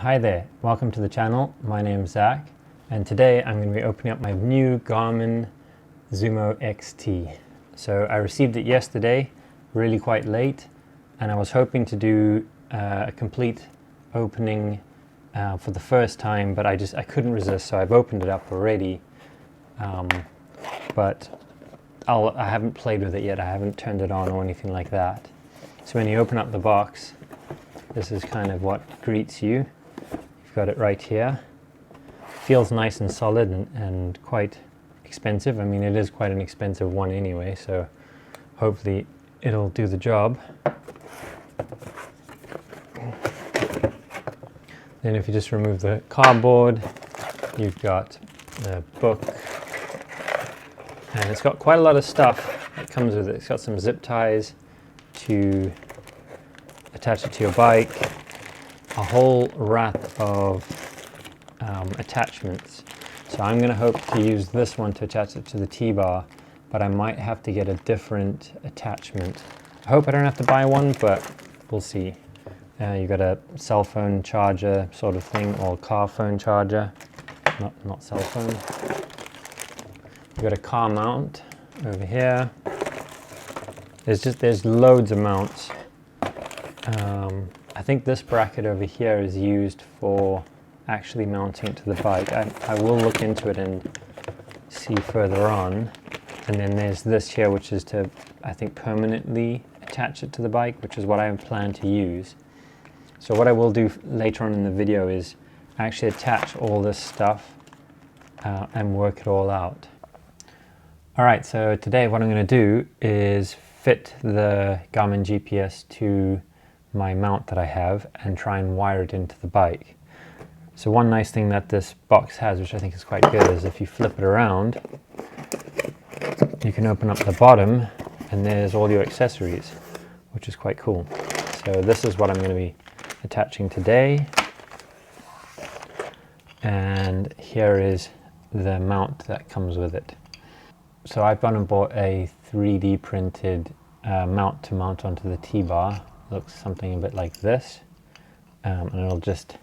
Hi there, welcome to the channel. My name's Zach, and today I'm going to be opening up my new Garmin Zumo XT. So I received it yesterday, really quite late, and I was hoping to do a complete opening for the first time, but I couldn't resist, so I've opened it up already. But I haven't played with it yet. I haven't turned it on or anything like that. So when you open up the box, this is kind of what greets you. You've got it right here. Feels nice and solid and quite expensive. I mean, it is quite an expensive one anyway, so hopefully it'll do the job. Then if you just remove the cardboard, you've got the book, and it's got quite a lot of stuff that comes with it. It's got some zip ties to attach it to your bike, a whole rack of attachments. So I'm going to hope to use this one to attach it to the T-bar, but I might have to get a different attachment. I hope I don't have to buy one, but we'll see. You've got a cell phone charger sort of thing, or car phone charger, not cell phone. You've got a car mount over here. There's loads of mounts. I think this bracket over here is used for actually mounting it to the bike. I will look into it and see further on. And then there's this here, which is to, I think, permanently attach it to the bike, which is what I plan to use. So what I will do later on in the video is actually attach all this stuff and work it all out. Alright, so today what I'm going to do is fit the Garmin GPS to my mount that I have and try and wire it into the bike. So one nice thing that this box has, which I think is quite good, is if you flip it around, you can open up the bottom and there's all your accessories, which is quite cool. So this is what I'm going to be attaching today, and here is the mount that comes with it. So I've gone and bought a 3D printed mount to mount onto the T-bar. Looks something a bit like this, and it'll just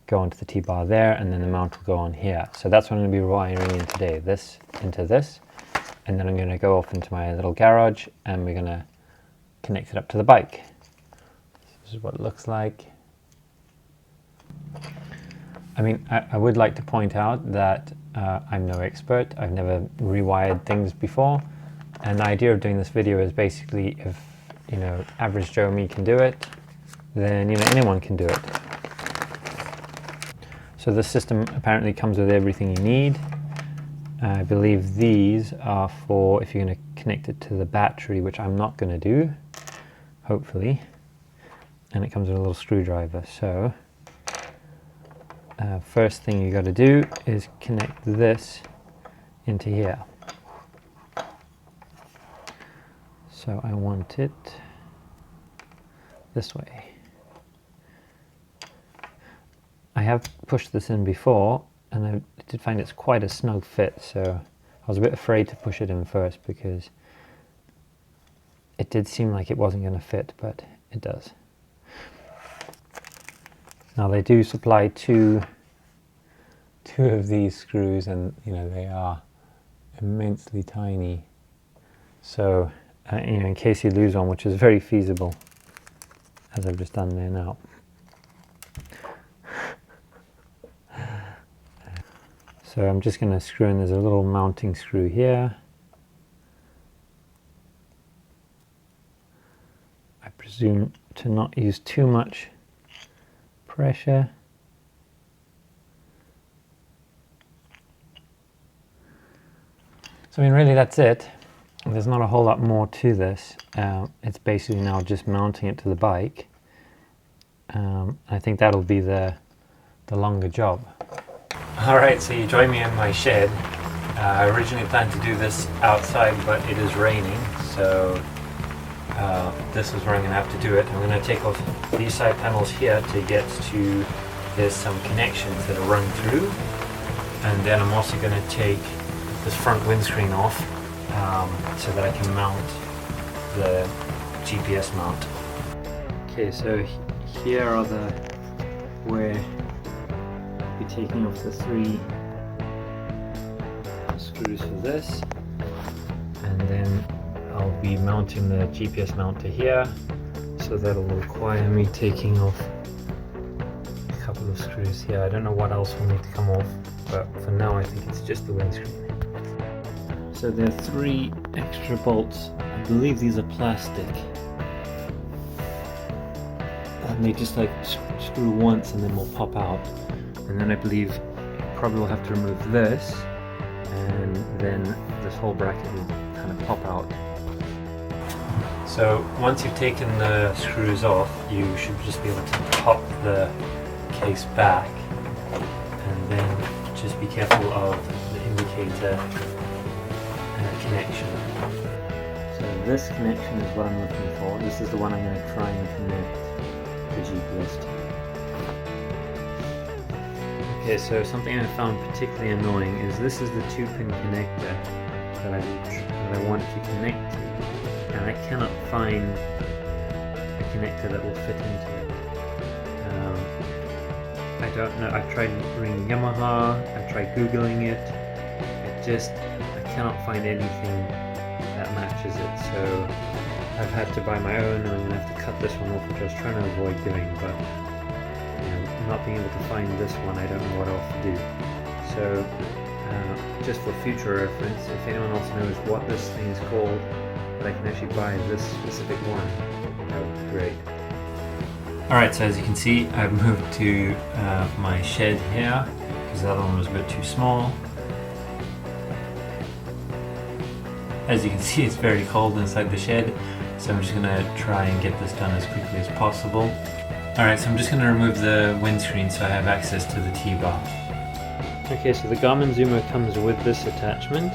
go onto the T-bar there, and then the mount will go on here. So that's what I'm going to be wiring in today, this into this, and then I'm going to go off into my little garage and we're going to connect it up to the bike. This is what it looks like. I mean, I would like to point out that I'm no expert. I've never rewired things before, and the idea of doing this video is basically, if average Joe me can do it, then anyone can do it. So this system apparently comes with everything you need. I believe these are for if you're going to connect it to the battery, which I'm not going to do, hopefully. And it comes with a little screwdriver. So first thing you got to do is connect this into here. So I want it this way. I have pushed this in before, and I did find it's quite a snug fit, so I was a bit afraid to push it in first because it did seem like it wasn't going to fit, but it does. Now they do supply two of these screws, and they are immensely tiny. So in case you lose one, which is very feasible, as I've just done there now. So I'm just going to screw in. There's a little mounting screw here. I presume to not use too much pressure. So I mean, really that's it. There's not a whole lot more to this. It's basically now just mounting it to the bike. I think that'll be the longer job. Alright, so you join me in my shed. I originally planned to do this outside, but it is raining, so this is where I'm going to have to do it. I'm going to take off these side panels here to get to, there's some connections that are run through, and then I'm also going to take this front windscreen off so that I can mount the GPS mount. Okay, so here are the where I'll be taking off the 3 screws for this, and then I'll be mounting the GPS mount to here, so that'll require me taking off a couple of screws here. I don't know what else will need to come off, but for now I think it's just the windscreen. So there are 3 extra bolts. I believe these are plastic, and they just like screw once and then will pop out. And then I believe you probably will have to remove this, and then this whole bracket will kind of pop out. So once you've taken the screws off, you should just be able to pop the case back, and then just be careful of the indicator connection. So this connection is what I'm looking for. This is the one I'm going to try and connect the GPS to. Okay, so something I found particularly annoying is this is the 2-pin connector that I want to connect to, and I cannot find a connector that will fit into it. I don't know. I've tried ringing Yamaha, I've tried Googling it. I cannot find anything that matches it, so I've had to buy my own, and I'm going to have to cut this one off, which I was trying to avoid doing, but not being able to find this one, I don't know what else to do. So just for future reference, if anyone else knows what this thing is called, but I can actually buy this specific one, that would be great. Alright, so as you can see, I've moved to my shed here, because the other one was a bit too small. As you can see, it's very cold inside the shed, so I'm just going to try and get this done as quickly as possible. Alright, so I'm just going to remove the windscreen so I have access to the T-bar. Okay, so the Garmin Zumo comes with this attachment,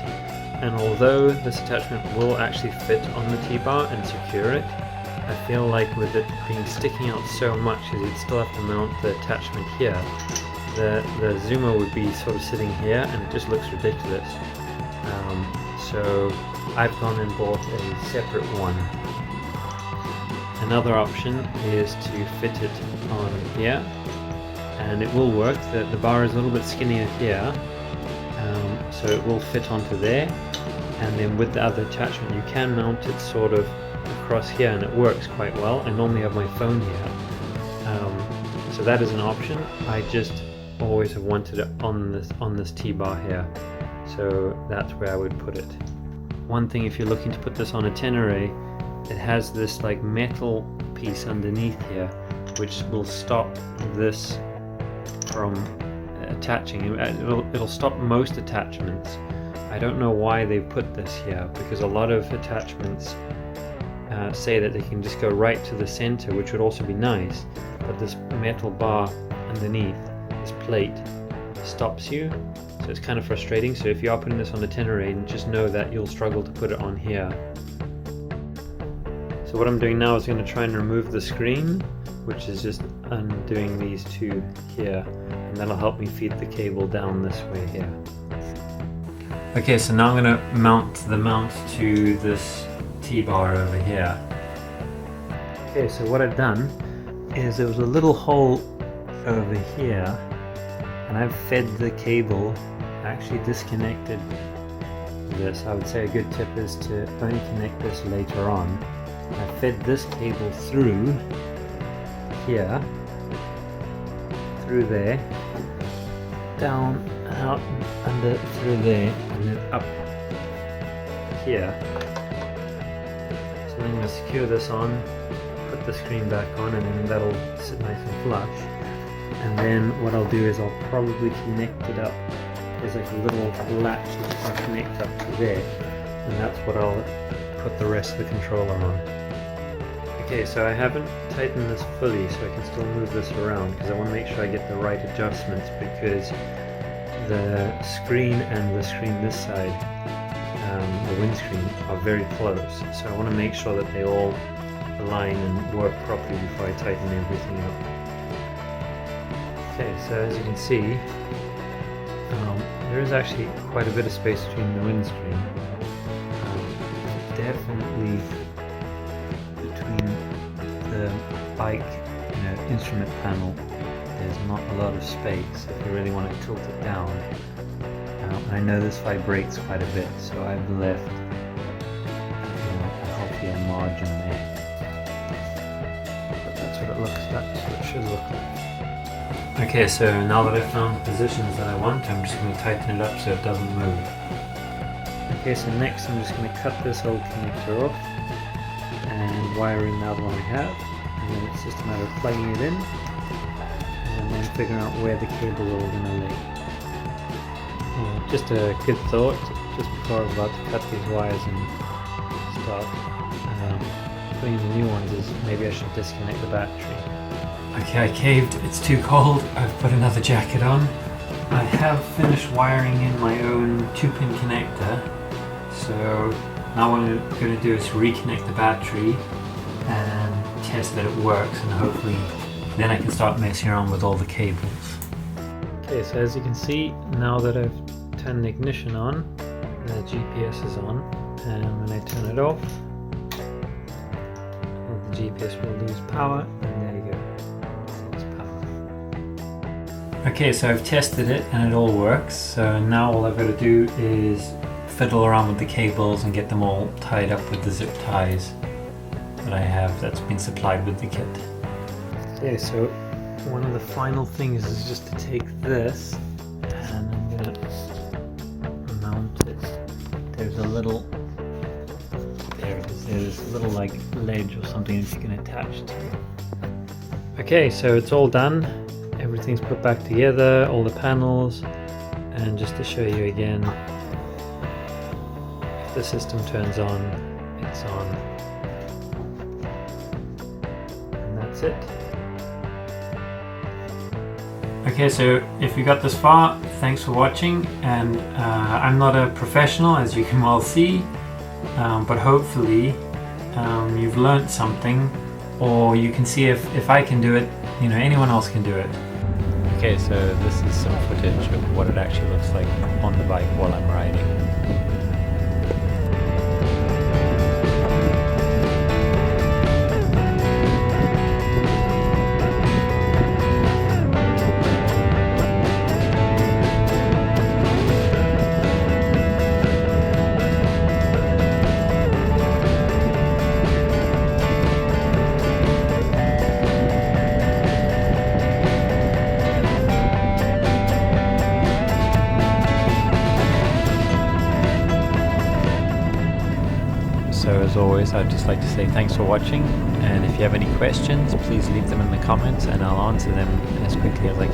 and although this attachment will actually fit on the T-bar and secure it, I feel like with it being sticking out so much, you'd still have to mount the attachment here. The Zumo would be sort of sitting here, and it just looks ridiculous. So I've gone and bought a separate one. Another option is to fit it on here, and it will work. The bar is a little bit skinnier here, so it will fit onto there, and then with the other attachment you can mount it sort of across here, and it works quite well. I normally have my phone here, so that is an option. I just always have wanted it on this T-bar here, so that's where I would put it. One thing, if you're looking to put this on a Tenere, it has this like metal piece underneath here which will stop this from attaching. It'll stop most attachments. I don't know why they put this here, because a lot of attachments say that they can just go right to the center, which would also be nice, but this metal bar underneath, this plate, stops you, so it's kind of frustrating. So if you are putting this on the Tenere, just know that you'll struggle to put it on here. So what I'm doing now is going to try and remove the screen, which is just undoing these 2 here, and that'll help me feed the cable down this way here. Okay, so now I'm going to mount the mount to this T-bar over here. Okay, so what I've done is there was a little hole over here, and I've fed the cable, actually disconnected this. I would say a good tip is to only connect this later on. I fed this cable through here, through there, down, out, under, through there, and then up here. So then I'm going to secure this on, put the screen back on, and then that'll sit nice and flush. And then what I'll do is I'll probably connect it up. There's like a little latch that I'll connect up to there, and that's what I'll put the rest of the controller on. Okay, so I haven't tightened this fully, so I can still move this around because I want to make sure I get the right adjustments, because the screen and the screen this side, the windscreen, are very close. So I want to make sure that they all align and work properly before I tighten everything up. Okay, so as you can see, there is actually quite a bit of space between the windscreen. Definitely between the bike instrument panel, there's not a lot of space if you really want to tilt it down. I know this vibrates quite a bit, so I've left a healthier margin there. But that's what it looks like, that's what it should look like. Okay, so now that I've found the positions that I want, I'm just going to tighten it up so it doesn't move. Okay, so next I'm just going to cut this old connector off and wire in the other one I have, and then it's just a matter of plugging it in and then figuring out where the cables are all going to lay. Just a good thought, just before I was about to cut these wires and start putting in the new ones, is maybe I should disconnect the battery. Okay, I caved, it's too cold, I've put another jacket on. I have finished wiring in my own 2-pin connector, so now what I'm going to do is reconnect the battery and test that it works, and hopefully then I can start messing around with all the cables. Okay, so as you can see, now that I've turned the ignition on, the GPS is on, and when I turn it off, the GPS will lose power, and there you go. Okay, so I've tested it and it all works, so now all I've got to do is fiddle around with the cables and get them all tied up with the zip ties that I have that's been supplied with the kit. Okay, so one of the final things is just to take this and I'm going to mount it. There's a little, there it is, there's a little like ledge or something that you can attach to. Okay, so it's all done. Everything's put back together, all the panels, and just to show you again, if the system turns on, it's on, and that's it. Okay, so if you got this far, thanks for watching, and I'm not a professional, as you can well see, but hopefully you've learned something, or you can see if I can do it, you know, anyone else can do it. Okay, so this is some footage of what it actually looks like on the bike while I'm riding. So as always, I'd just like to say thanks for watching, and if you have any questions, please leave them in the comments and I'll answer them as quickly as I